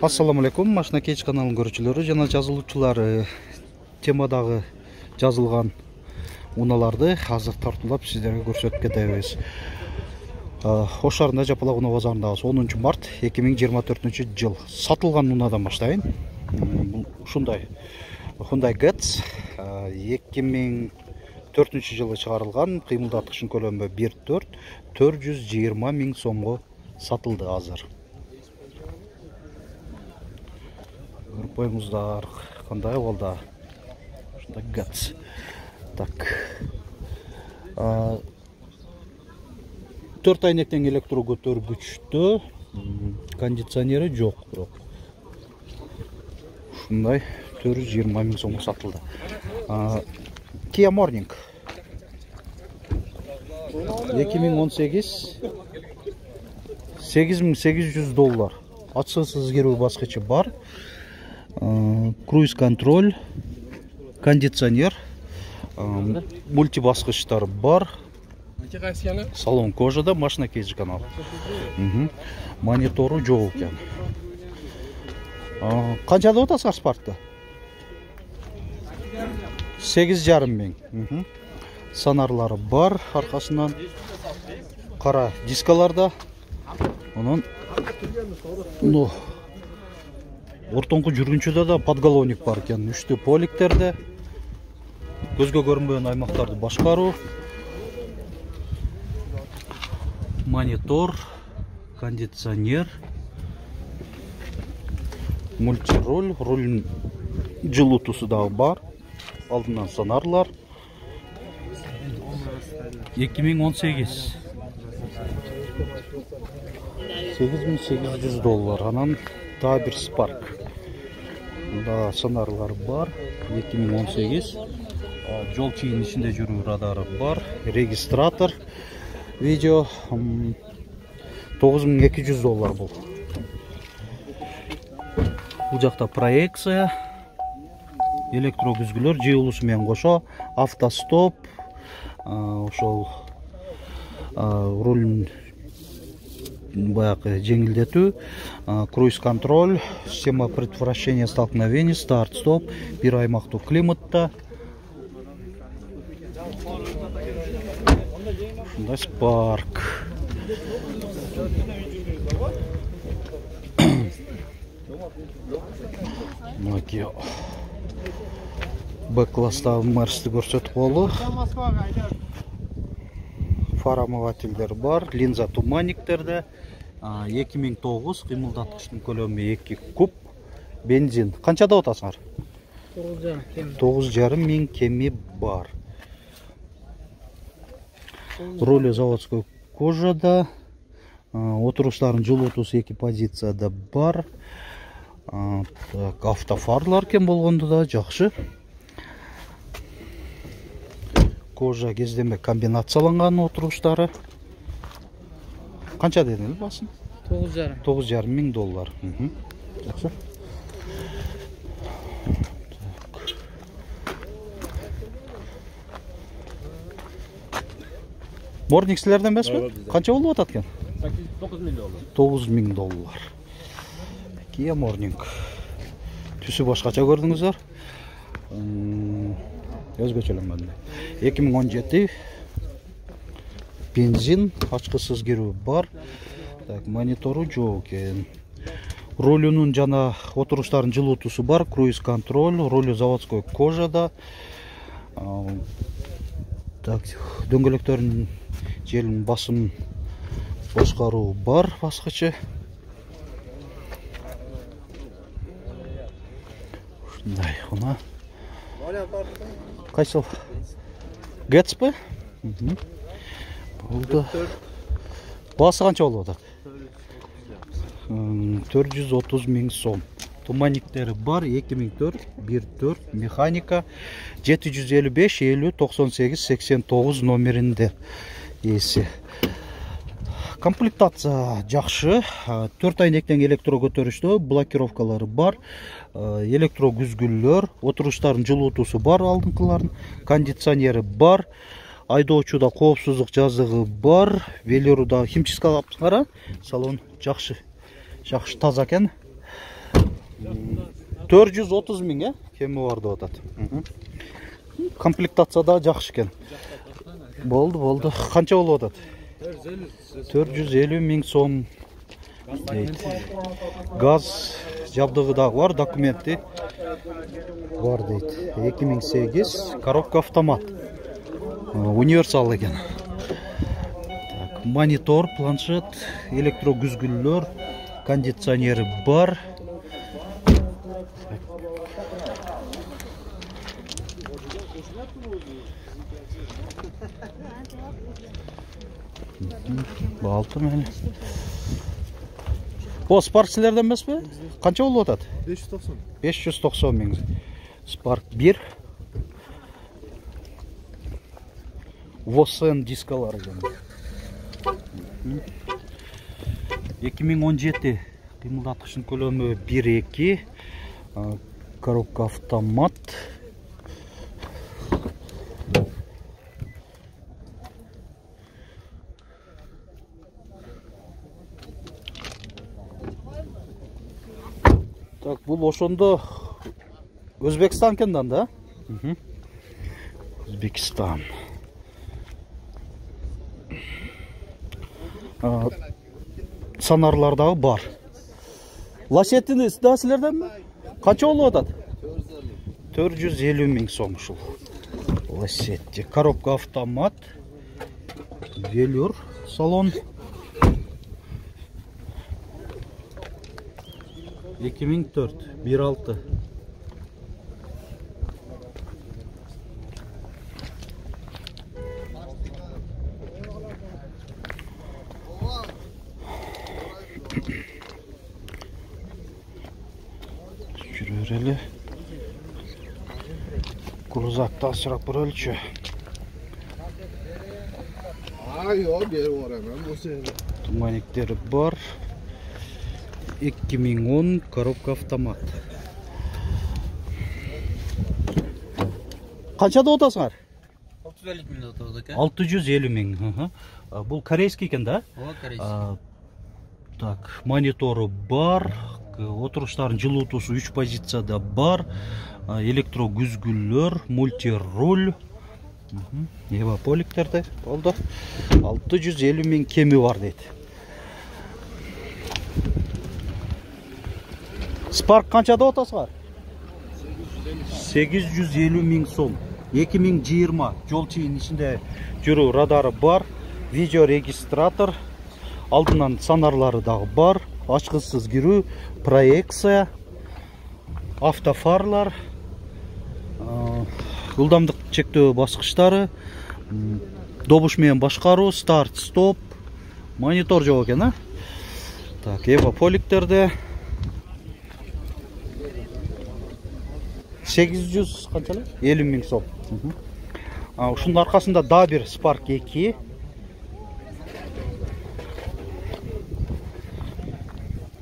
Assalamu alaikum, Машина Кеч каналының көрүүчүлөрү жана жазылуучулары. Темадагы жазылган унааларды азыр тартуулап сиздерге көрсөтүп кетебиз. Ош шаарында Жапалак унаа базарындагы 10 март 2024 жыл сатылган унаадан баштайын. Ушундай Hyundai Getz 2004 жылы чыгарылган, кыймылдаткычын көлөмү 1.4, 420 000 сомго сатылды азыр. Көрүп коюңуздар, кандай болду. Ушундай Getz. Так. 4 айнектен электро көтөргүчтө, кондиционери жок, бирок. Ушундай 420 000 сомго сатылды. Kia Morning 2018 $8800. Ачыгысыз кирүү баскычы бар. Круиз контроль, кондиционер, мультибаскычтар бар. Салон кожада, Машина Кеч канал. Монитору жок экен. Канчада отасыз Спартта? 8,5 000. Санарлары бар, аркасынан кара дискаларда. Онун ортоңку жүргүнчөдө да подголовник бар экен. Үчтүү поликтерде көзгө көрүнбөгөн аймактарды башкаруу. Монитор, кондиционер, мультируль, руль жылуутуусу дагы бар. Алдынан сонарлар. 2018 $8800. Анан дагы бир Spark. Мында сонарлар бар. 2018. Жол чыйын ичинде жүрүү радары бар. Регистратор. Видео $9200 бул. Бул жакта проекция, электро күзгүлөр жыйылуусу менен кошо, автостоп, ошол руль баягы жеңилдетүү, круиз контроль, система предотвращения столкновений, старт-стоп, бир аймактуу климатта. Ушундай Spark. Макио. Б-класстагы Мерсти көрсөтүп болду. Фар омывательдер бар, линза туманниктерде. 2009 кыймылдаткычтын көлөмү 2 куб. Бензин. Канчада отасыңар? 9,5 000 кеми бар. Руль заводской кожада. Отуруштардын жылуутуусу 2 позицияда бар. Автофарлар кем болгондо да жакшы. Кожа кездеме комбинацияланган отуруштары. Канча дедиңиз басын? $9,500. Жакшы. Morning силерден эмеспи? Канча болуп атат экен? $9,000. Kia Morning. Түсү башкача көрдүңүздөр. Өзгөчөлөнгөн. 2017 бензин, ачкысыз кирүү бар. Так, монитору жок экен. Рулунун жана отуруштардын жылуутуусу бар, круиз контроль, руль заводской кожада. Так, дөңгөлөктөрдүн желин басым башкаруу бар, баскычы. Ушундай, уна. Кайсыл? Getz бе? Болду. Басы канча болуп атат? 430 000 сом. Туманниктери бар, 2004, 1.4, механика, 755 50 98 89 номеринде эси. Комплектация жакшы. 4 айнектен электро көтөрүштө, блокировкалары бар, электро күзгүлөр, отуруштардын жылуутуусу бар алдыңкылардын, кондиционери бар, айдоочуда коопсуздук жазыгы бар. Велюрда химчистка кылыптыңар. Салон жакшы таза экен. 430 миң, кеми бар деп атат. Комплектация да жакшы экен. Болду. Канча болуп атат? 450 миң сом. Газ жабдыгы да бар, документи бар дейт. 2008, коробка автомат. Универсал экен. Монитор, планшет, электрогүзгүлдөр, кондиционери бар. Балты мені. О, Spark сілерден емес пе? Қанша болу отады? 590. 590 мең. Spark 1. Vossen дискалары. 2017 қимылдатқышын көлемі 1.2. Коробка автомат. Так, бұл ошондо Өзбекстан кендан да? Өзбекстан. Санарлардагы бар. Ласеттини да силерденби? Канча болуп атат? 450 миң сом ушул. Ласетти. Коробка автомат. Велюр салон. 2004, 1.6. Жүрөрелі. Крузакта асырап бір өлчі. Туманиктері бар. 2010 коробка автомат. Қаншада отасыңар? 650 миң отабыз екен. 650 миң. Бұл корейский екен да? О, корейский. Так, мониторы бар. Отырыштарын жылытуысы 3 позицияда бар. Электрогүзгүлдөр, мультируль. Еваполиктерде болды. 650 миң кеми бар дейді. Spark қаншада отасыңар? 850 миң сом. 2020 жол чейін ішінде жүру радары бар. Видео регистратор. Алдынан санарлары дағы бар. Ашқысыз кіру, проекция, автофарлар, жылдамдық чектөө басқыштары, добушмен башқару, старт, стоп, монитор жоқ екен. Так, еваполиктерде 800 қаншалы? 50 миң сом. Ушунун аркасында да бир Spark 2.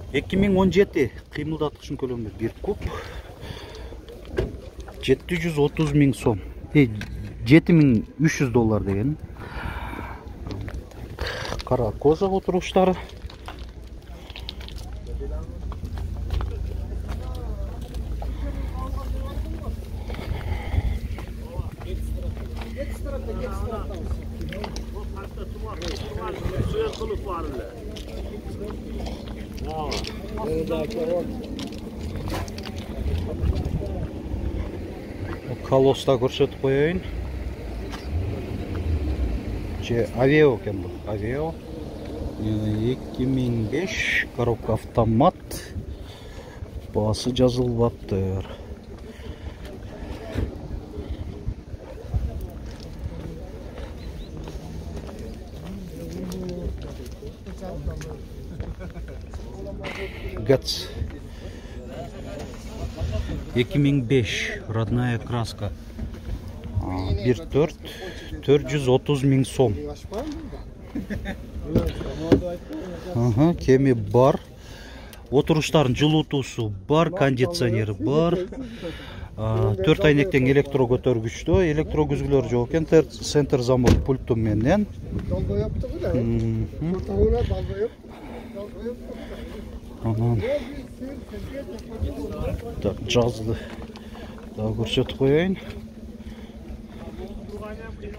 Эки миң 17 кыймылдаткычын көлөмү 1 куб. 730 миң сом. 7300 доллар деген. Кара кожа отуруштары. Колоста көрсөтүп коеюн. Авео екен бұл. Авео 2005 коробка автомат. Басы жазылбаптыр. ГАЦ 2005 родная краска 1.4 430 миң сом. Кеми бар. Отуруштарын жылытуусу бар, кондиционері бар. 4 айнектен электро көтөргүчтө, электро күзгүлөр жок экен, центр замок пульту менен. Так, жазды да көрсөтүп коеюн.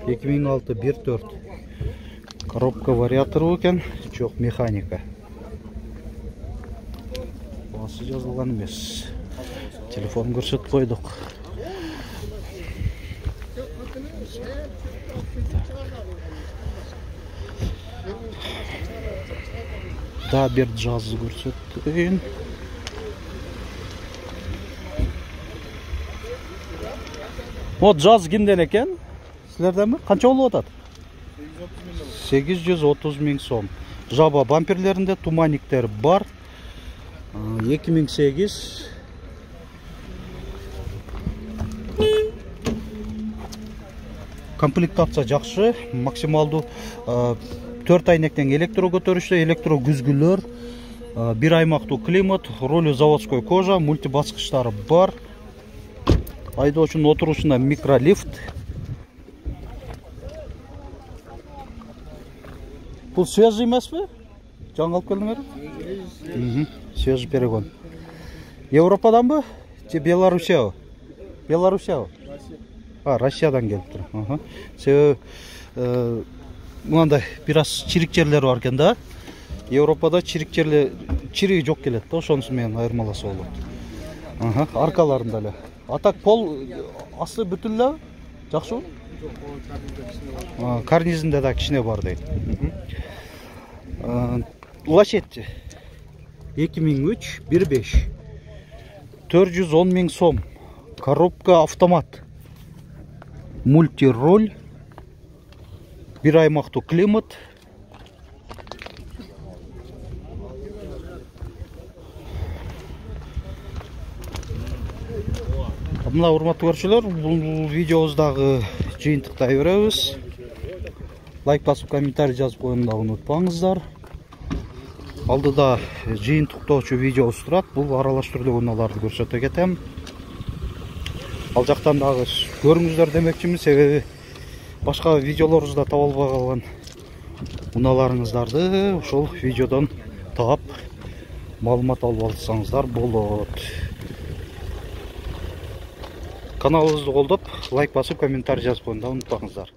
2006 1.4 коробка вариатору экен, жок механика. Басы жазылган эмес. Телефон көрсөтүп койдук. Да, бир жазды көрсөтөйүн. Вот жаз кимден экен? Силерденби? Канча болуп атат? 830 миң сом. Жаба бамперлеринде туманниктер бар. 2008. Комплектация жакшы, максималдуу 4 айнектен электро көтөрүштө, электро күзгүлөр, 1 аймактуу климат, ролю заводской кожа, мультибаскычтары бар. Айдоочунун отурушуна микролифт. Бул свежий эмеспи? Жаңы алып келдиңер? Свежий перегон. Европаданбы? Же Белоруссия? Белоруссия? Россиядан келип тур. Себеби мындай бир аз чирик жерлери бар экен да. Европада чирик жерлер, чириги жок келет да, ошонусу менен айырмаласа болот. Аркаларында эле. Атак пол асты бүтүн эле жакшыбы? Карнизинде да кичине бар дейт. Лачетти 2003 1.5 410 миң сом. Коробка автомат. Мультироль. 1 аймактуу климат. Мына урматтуу көрүүчүлөр, бул видеобуздагы жыйынтыктай беребиз. Лайк басып, комментарий жазып коюуну унутпаңыздар. Алдыда жыйынтыктоочу видеобуз турат. Бул аралаштырылган унааларды көрсөтө кетем. Ал жактан дагы көрүңүздөр демекчимин, себеби башка видеолорубузда таба албай калган унааларыңыздарды ошол видеодон таап маалымат алып алсаңыздар болот. Каналыбызды колдоп, лайк басып, комментарий жазып коюуну унутпаңыздар.